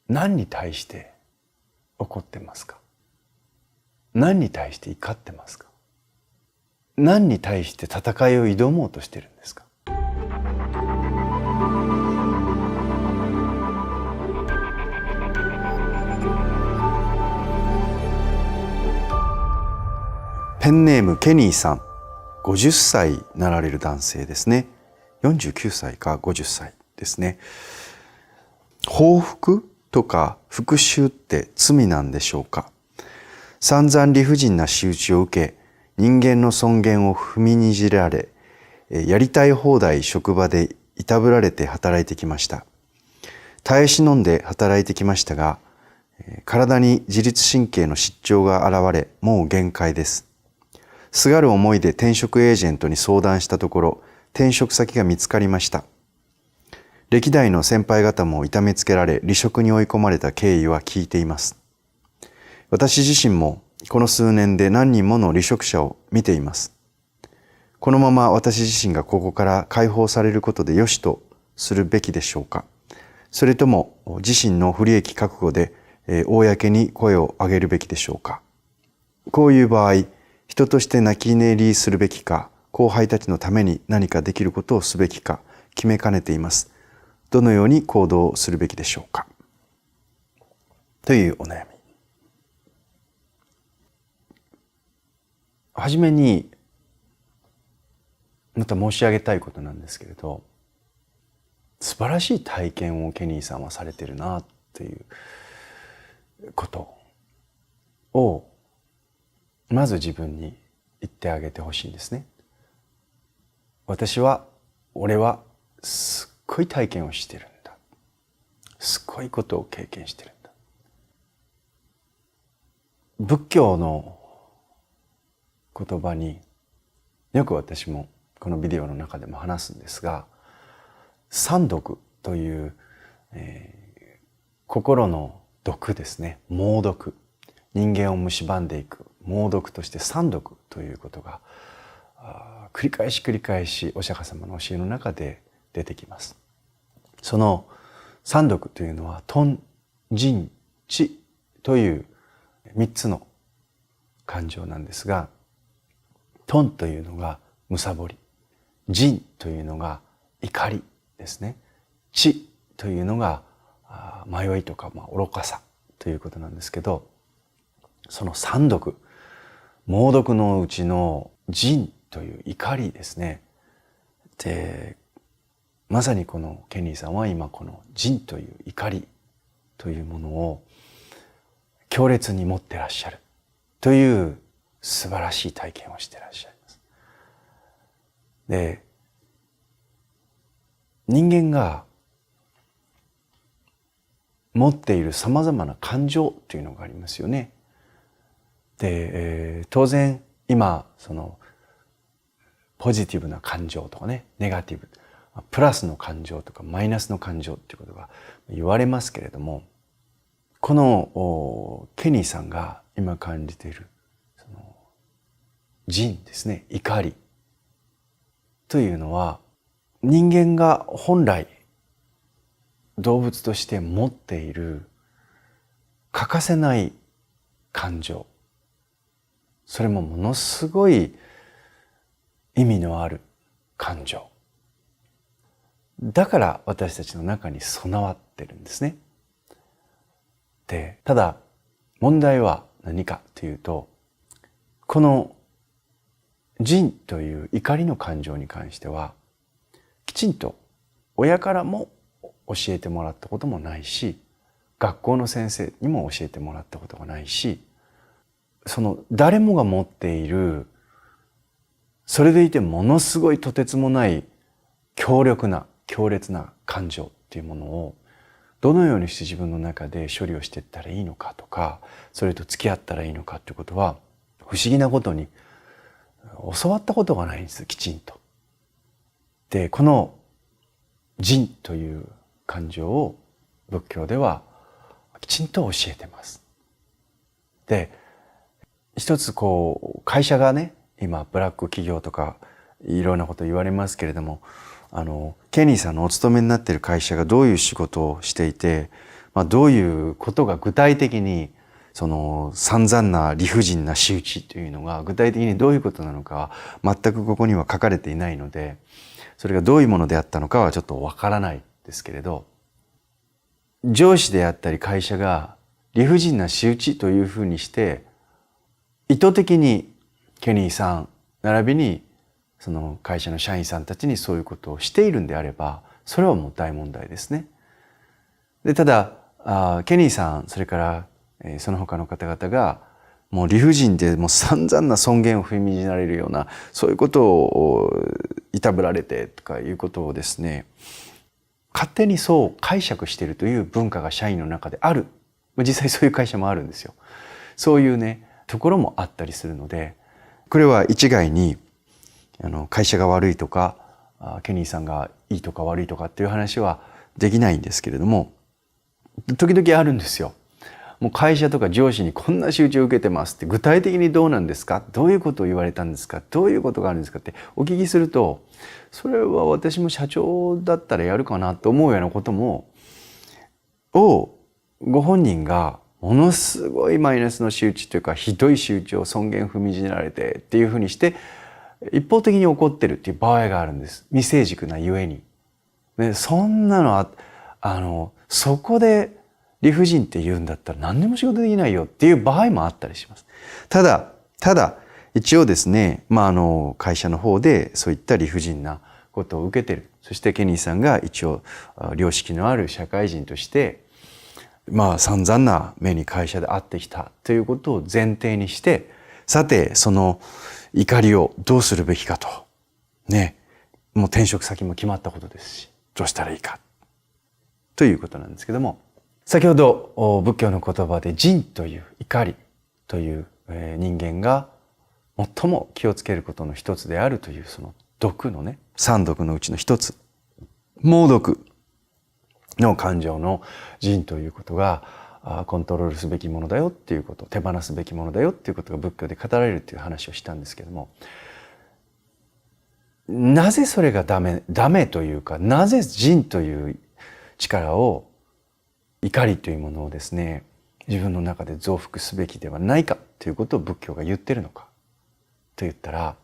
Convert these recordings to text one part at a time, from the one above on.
何に対して怒ってますか？何に対して怒ってますか？何に対して戦いを挑もうとしているんですか？ペンネームケニーさん、50歳なられる男性ですね。49歳か50歳ですね。報復とか復讐って罪なんでしょうか？散々理不尽な仕打ちを受け、人間の尊厳を踏みにじられ、やりたい放題職場でいたぶられて働いてきました。耐え忍んで働いてきましたが、体に自律神経の失調が現れ、もう限界です。すがる思いで転職エージェントに相談したところ、転職先が見つかりました。歴代の先輩方も痛めつけられ、離職に追い込まれた経緯は聞いています。私自身もこの数年で何人もの離職者を見ています。このまま私自身がここから解放されることでよしとするべきでしょうか。それとも自身の不利益覚悟で公に声を上げるべきでしょうか。こういう場合、人として泣き寝入りするべきか、後輩たちのために何かできることをすべきか決めかねています。どのように行動するべきでしょうか。というお悩み。はじめにまた申し上げたいことなんですけれど、素晴らしい体験をケニーさんはされてるなということをまず自分に言ってあげてほしいんですね。俺はすっごい体験をしてるんだ。すっごいことを経験してるんだ。仏教の言葉によく私もこのビデオの中でも話すんですが、三毒という、心の毒ですね。猛毒、人間を蝕んでいく猛毒として三毒ということが繰り返しお釈迦様の教えの中で出てきます。その三毒というのは貪、嗔、痴という3つの感情なんですが、貪というのが貪り、嗔というのが怒りですね。痴というのが迷いとか愚かさということなんですけど、その三毒、猛毒のうちの嗔という怒りですね。で、まさにこのケニーさんは今この嗔という怒りというものを強烈に持ってらっしゃるという素晴らしい体験をしてらっしゃいます。で、人間が持っているさまざまな感情というのがありますよね。で、当然今そのポジティブな感情とかね、ネガティブ、プラスの感情とかマイナスの感情っていうことが言われますけれども、このケニーさんが今感じているその嗔ですね、怒りというのは、人間が本来動物として持っている欠かせない感情、それもものすごい意味のある感情だから私たちの中に備わってるんですね。で、ただ問題は何かというと、この嗔という怒りの感情に関してはきちんと親からも教えてもらったこともないし、学校の先生にも教えてもらったことがないし、その誰もが持っている、それでいてものすごいとてつもない強烈な感情っていうものをどのようにして自分の中で処理をしていったらいいのかとか、それと付き合ったらいいのかっていうことは不思議なことに教わったことがないんです、きちんと。で、この嗔という感情を仏教ではきちんと教えてます。で、一つ会社がね、今ブラック企業とかいろんなこと言われますけれども、ケニーさんのお勤めになっている会社がどういう仕事をしていて、どういうことが具体的にその散々な理不尽な仕打ちというのが具体的にどういうことなのかは全くここには書かれていないので、それがどういうものであったのかはちょっとわからないですけれど、上司であったり会社が理不尽な仕打ちというふうにして意図的にケニーさん並びにその会社の社員さんたちにそういうことをしているんであれば、それはもう大問題ですね。で、ただケニーさん、それからその他の方々がもう理不尽でもう散々な尊厳を踏みにじられるような、そういうことをいたぶられてとかいうことをですね、勝手にそう解釈しているという文化が社員の中である。実際そういう会社もあるんですよ。そういうねところもあったりするので、これは一概に会社が悪いとかケニーさんがいいとか悪いとかっていう話はできないんですけれども、時々あるんですよ。もう会社とか上司にこんな仕打ちを受けてますって、具体的にどうなんですか、どういうことを言われたんですか、どういうことがあるんですかってお聞きすると、それは私も社長だったらやるかなと思うようなこともご本人がものすごいマイナスの仕打ちというかひどい仕打ちを尊厳踏みにじられてっていうふうにして一方的に怒ってるっていう場合があるんです。未成熟なゆえに。でそんなのはそこで理不尽って言うんだったら何でも仕事できないよっていう場合もあったりします。ただ一応ですね、会社の方でそういった理不尽なことを受けてる。そしてケニーさんが一応良識のある社会人として散々な目に会社で遭ってきたということを前提にして、さてその怒りをどうするべきかとね、もう転職先も決まったことですし、どうしたらいいかということなんですけども、先ほど仏教の言葉で仁という怒りという人間が最も気をつけることの一つであるというその毒のね、三毒のうちの一つ、猛毒の感情の仁ということがコントロールすべきものだよっていうこと、手放すべきものだよっていうことが仏教で語られるっていう話をしたんですけども、なぜそれがダメというか、なぜ仁という力を、怒りというものをですね、自分の中で増幅すべきではないかということを仏教が言ってるのかと言ったら、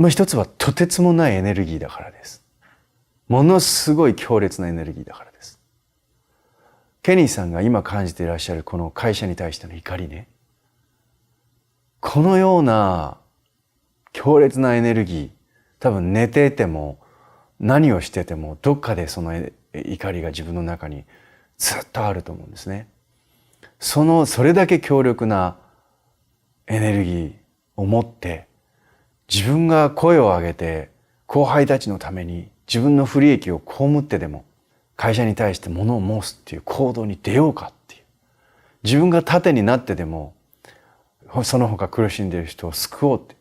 一つはとてつもないエネルギーだからです。ものすごい強烈なエネルギーだからです。ケニーさんが今感じていらっしゃるこの会社に対しての怒りね、このような強烈なエネルギー、多分寝てても何をしててもどっかでその怒りが自分の中にずっとあると思うんですね。それだけ強力なエネルギーを持って自分が声を上げて後輩たちのために自分の不利益を被ってでも会社に対して物を申すっていう行動に出ようかっていう、自分が盾になってでもその他苦しんでいる人を救おうって、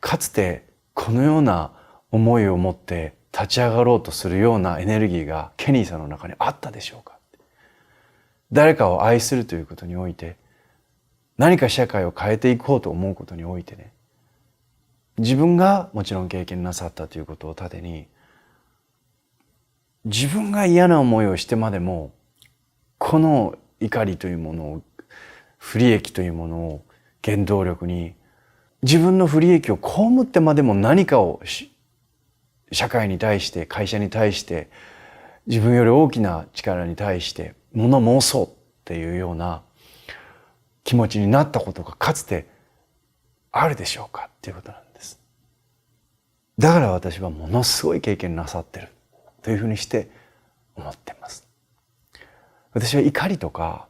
かつてこのような思いを持って立ち上がろうとするようなエネルギーがケニーさんの中にあったでしょうか。誰かを愛するということにおいて、何か社会を変えていこうと思うことにおいてね、自分がもちろん経験なさったということを盾に、自分が嫌な思いをしてまでもこの怒りというものを、不利益というものを原動力に、自分の不利益を被ってまでも何かを社会に対して会社に対して自分より大きな力に対して物申そうっていうような気持ちになったことがかつてあるでしょうかっていうことなんです。だから私はものすごい経験なさってるというふうにして思っています。私は怒りとか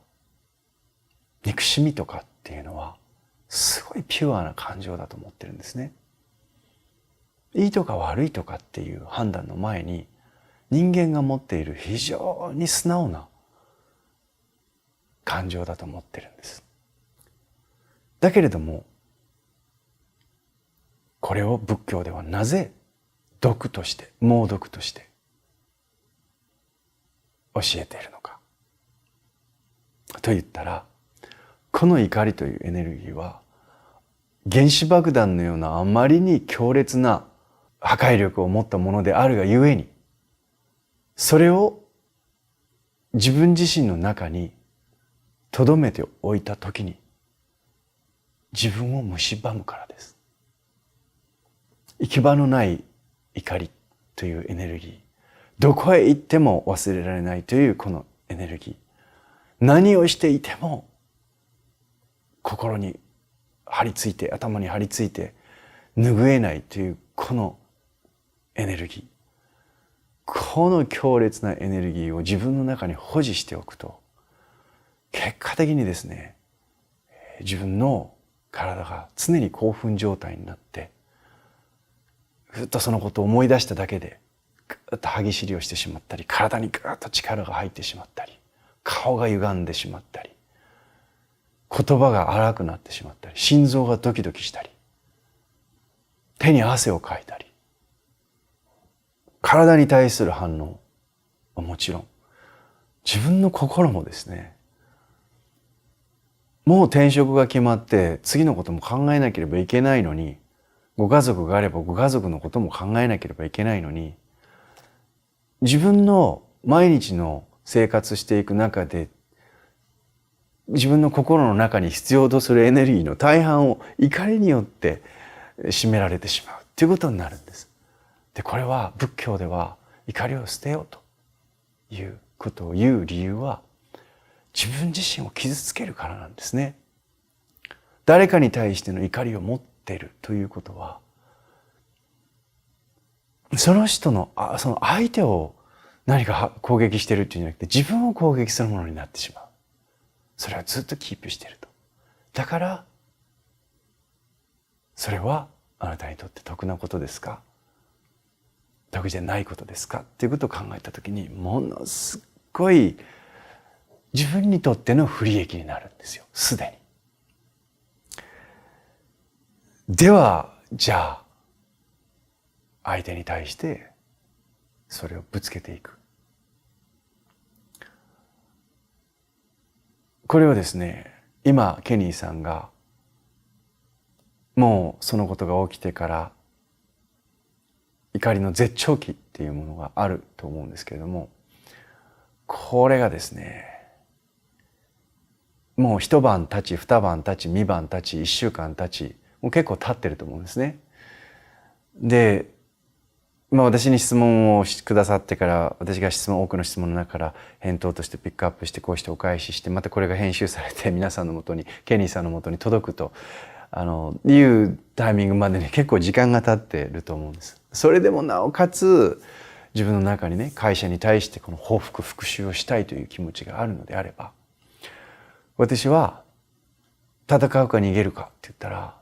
憎しみとかっていうのはすごいピュアな感情だと思ってるんですね。いいとか悪いとかっていう判断の前に、人間が持っている非常に素直な感情だと思ってるんです。だけれども、これを仏教ではなぜ毒として、猛毒として教えているのかと言ったら、この怒りというエネルギーは原子爆弾のようなあまりに強烈な破壊力を持ったものであるがゆえに、それを自分自身の中に留めておいたときに自分を蝕むからです。行き場のない怒りというエネルギー、どこへ行っても忘れられないというこのエネルギー、何をしていても心に張り付いて、頭に張り付いて拭えないというこのエネルギー、この強烈なエネルギーを自分の中に保持しておくと、結果的にですね、自分の体が常に興奮状態になって、ふっとそのことを思い出しただけでぐっと歯ぎしりをしてしまったり、体にぐっと力が入ってしまったり、顔が歪んでしまったり、言葉が荒くなってしまったり、心臓がドキドキしたり、手に汗をかいたり、体に対する反応はもちろん、自分の心もですね、もう転職が決まって次のことも考えなければいけないのに、ご家族があればご家族のことも考えなければいけないのに、自分の毎日の生活していく中で自分の心の中に必要とするエネルギーの大半を怒りによって占められてしまうということになるんです。で、これは仏教では怒りを捨てようということを言う理由は、自分自身を傷つけるからなんですね。誰かに対しての怒りを持っているということは、その人のその相手を何か攻撃しているっていうんじゃなくて、自分を攻撃するものになってしまう。それはずっとキープしていると。だからそれはあなたにとって得なことですか、得じゃないことですかっていうことを考えたときに、ものすごい自分にとっての不利益になるんですよ、すでに。ではじゃあ相手に対してそれをぶつけていく。これをですね、今ケニーさんがもうそのことが起きてから怒りの絶頂期っていうものがあると思うんですけれども、これがですね、もう一晩経ち二晩経ち三晩経ち一週間経ち、もう結構経ってると思うんですね。で、私に質問をくださってから、私が多くの質問の中から返答としてピックアップして、こうしてお返しして、またこれが編集されて皆さんのもとに、ケニーさんのもとに届くというタイミングまでに結構時間が経ってると思うんです。それでもなおかつ自分の中にね、会社に対してこの報復復讐をしたいという気持ちがあるのであれば、私は戦うか逃げるかって言ったら、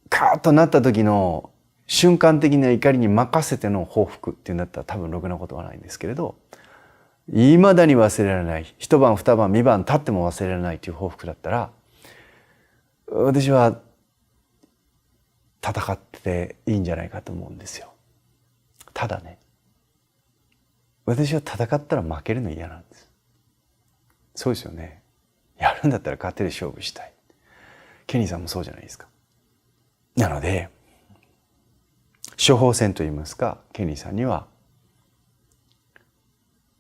カーッとなった時の瞬間的な怒りに任せての報復っていうんだったら多分ろくなことはないんですけれど、未だに忘れられない、一晩二晩三晩経っても忘れられないという報復だったら、私は戦っていいんじゃないかと思うんですよ。ただね、私は戦ったら負けるの嫌なんです。そうですよね。やるんだったら勝手で勝負したい。ケニーさんもそうじゃないですか。なので処方箋といいますか、ケニーさんには、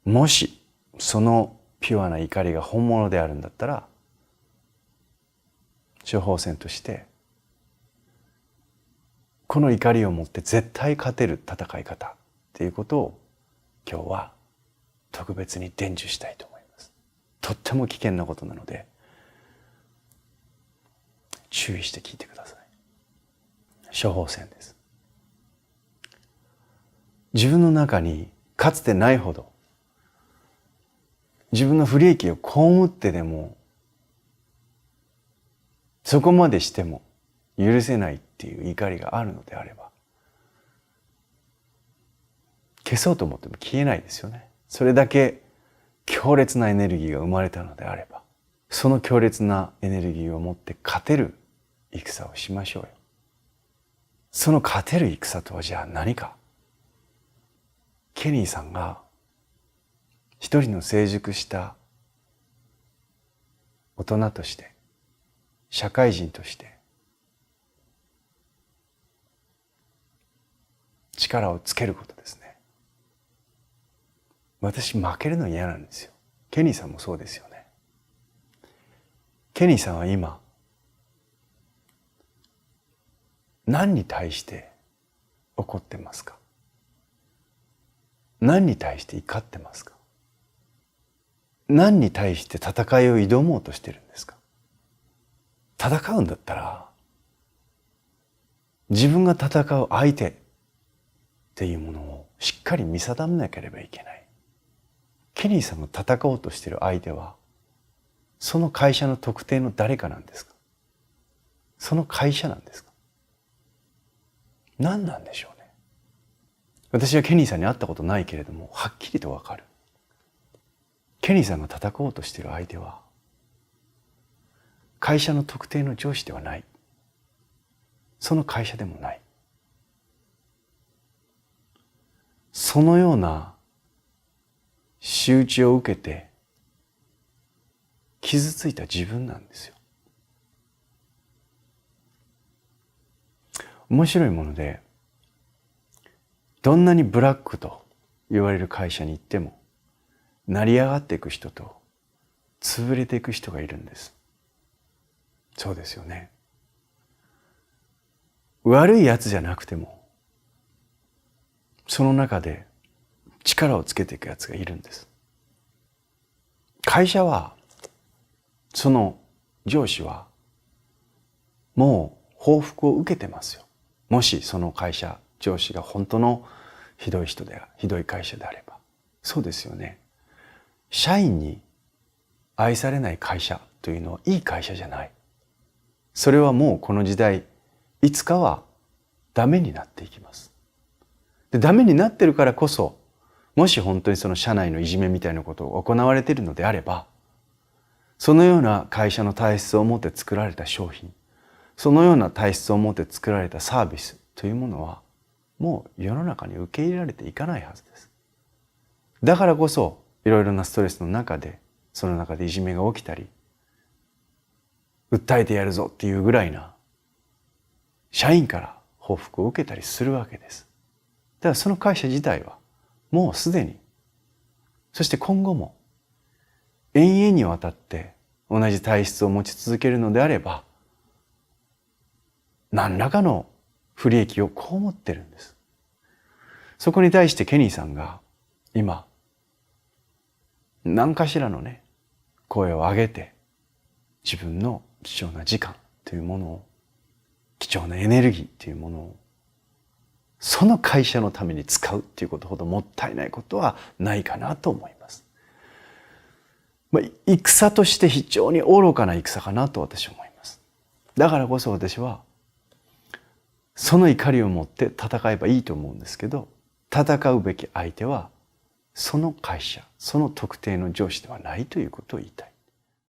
もしそのピュアな怒りが本物であるんだったら、処方箋としてこの怒りを持って絶対勝てる戦い方っていうことを今日は特別に伝授したいと思います。とっても危険なことなので注意して聞いてください。処方箋です。自分の中にかつてないほど自分の不利益を被ってでも、そこまでしても許せないっていう怒りがあるのであれば、消そうと思っても消えないですよね。それだけ強烈なエネルギーが生まれたのであれば、その強烈なエネルギーを持って勝てる戦をしましょうよ。その勝てる戦とはじゃあ何か。ケニーさんが一人の成熟した大人として、社会人として力をつけることですね。私負けるの嫌なんですよ。ケニーさんもそうですよね。ケニーさんは今、何に対して怒ってますか？何に対して怒ってますか？何に対して戦いを挑もうとしてるんですか？戦うんだったら、自分が戦う相手っていうものをしっかり見定めなければいけない。ケニーさんが戦おうとしている相手は、その会社の特定の誰かなんですか？その会社なんですか？何なんでしょうね。私はケニーさんに会ったことないけれども、はっきりとわかる。ケニーさんが戦おうとしている相手は、会社の特定の上司ではない。その会社でもない。そのような仕打ちを受けて傷ついた自分なんですよ。面白いもので、どんなにブラックと言われる会社に行っても、成り上がっていく人と潰れていく人がいるんです。そうですよね。悪いやつじゃなくても、その中で力をつけていくやつがいるんです。会社は、その上司は、もう報復を受けてますよ。もしその会社、上司が本当のひどい人で、ひどい会社であれば。そうですよね。社員に愛されない会社というのはいい会社じゃない。それはもうこの時代、いつかはダメになっていきます。で、ダメになってるからこそ、もし本当にその社内のいじめみたいなことが行われているのであれば、そのような会社の体質を持って作られた商品、そのような体質を持って作られたサービスというものは、もう世の中に受け入れられていかないはずです。だからこそ、いろいろなストレスの中で、その中でいじめが起きたり、訴えてやるぞっていうぐらいな、社員から報復を受けたりするわけです。だからその会社自体は、もうすでに、そして今後も、永遠にわたって同じ体質を持ち続けるのであれば、何らかの不利益を被ってるんです。そこに対してケニーさんが今、何かしらのね、声を上げて、自分の貴重な時間というものを、貴重なエネルギーというものを、その会社のために使うっていうことほどもったいないことはないかなと思います。戦として非常に愚かな戦かなと私は思います。だからこそ私は、その怒りを持って戦えばいいと思うんですけど、戦うべき相手は、その会社、その特定の上司ではないということを言いたい。